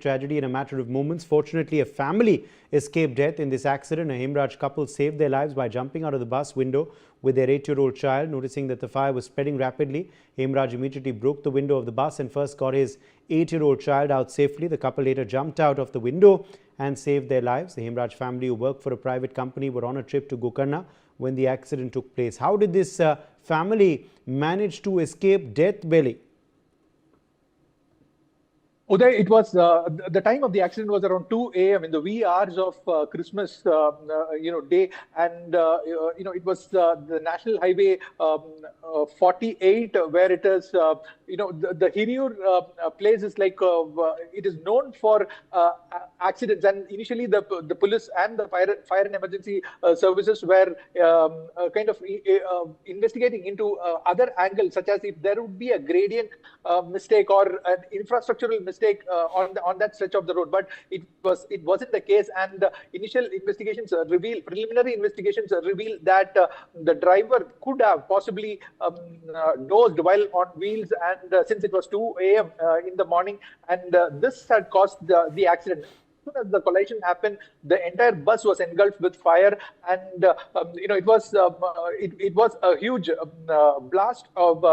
tragedy in a matter of moments. Fortunately, a family escaped death in this accident. A Himraj couple saved their lives by jumping out of the bus window with their 8-year-old child. Noticing that the fire was spreading rapidly, Himraj immediately broke the window of the bus and first got his 8-year-old child out safely. The couple later jumped out of the window and saved their lives. The Himraj family, who work for a private company, were on a trip to Gokarna when the accident took place. How did this family manage to escape death, Belly? Uday, it was the time of the accident was around 2 a.m. in the wee hours of Christmas, day, and it was the National Highway 48, where it is, the Hirur place is like it is known for accidents, and initially the police and the fire and emergency services were kind of investigating into other angles, such as if there would be a gradient mistake or an infrastructural mistake on that stretch of the road, but it wasn't the case. And initial investigations preliminary investigations revealed that the driver could have possibly dozed while on wheels, and since it was 2 a.m. In the morning, and this had caused the accident. As the collision happened, the entire bus was engulfed with fire, and it was a huge blast of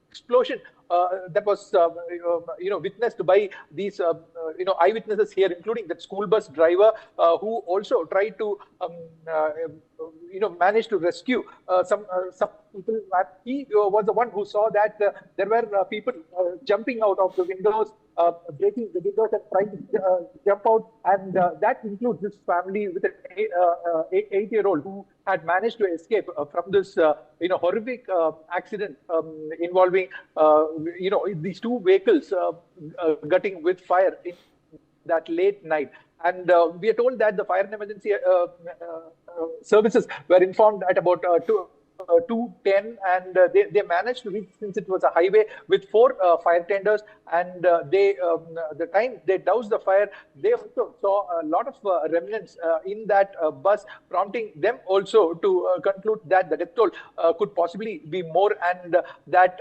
explosion that was witnessed by these eyewitnesses here, including that school bus driver who also tried to manage to rescue some people. He was the one who saw that there were people jumping out of the windows, breaking the windows and trying to jump out, and that includes this family with an 8-year-old who had managed to escape from this horrific accident involving these two vehicles gutting with fire in that late night. And we are told that the fire and emergency services were informed at about 2:10, and they managed to reach, since it was a highway, with 4 fire tenders, and the time they doused the fire, they also saw a lot of remnants in that bus, prompting them also to conclude that the death toll could possibly be more, and that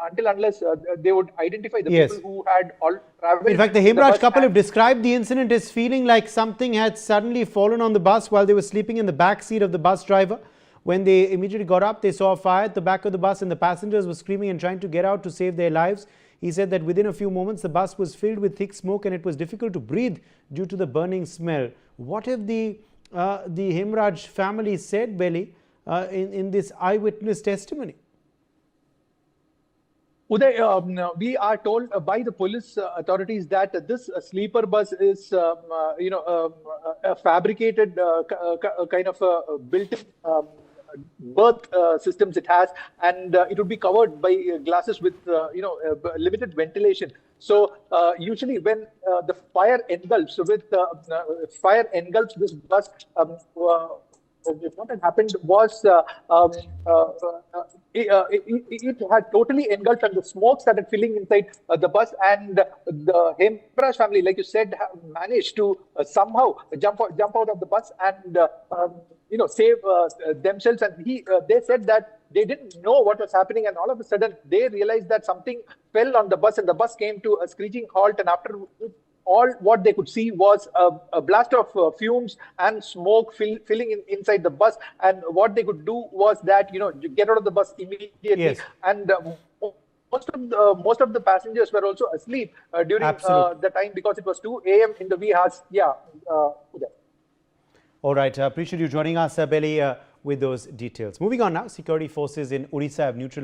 until unless they would identify the people who had all traveled. In fact, the Himraj couple have described the incident as feeling like something had suddenly fallen on the bus while they were sleeping in the back seat of the bus driver. When they immediately got up, they saw a fire at the back of the bus and the passengers were screaming and trying to get out to save their lives. He said that within a few moments, the bus was filled with thick smoke and it was difficult to breathe due to the burning smell. What have the Himraj family said, Belly, in this eyewitness testimony? Uday, we are told by the police authorities that this sleeper bus is, a fabricated kind of built-in berth systems it has, and it would be covered by glasses with limited ventilation. So usually when the fire engulfs this bus, what had happened was it had totally engulfed, and the smoke started filling inside the bus, and the Himraj family, like you said, managed to somehow jump out of the bus and save themselves. And they said that they didn't know what was happening, and all of a sudden they realized that something fell on the bus, and the bus came to a screeching halt, and after all what they could see was a blast of fumes and smoke filling inside the bus. And what they could do was that get out of the bus immediately. And most of the passengers were also asleep during the time, because it was 2 a.m. in the wee hours. All right, appreciate you joining us, Belly, with those details. Moving on now, security forces in Odisha have neutralized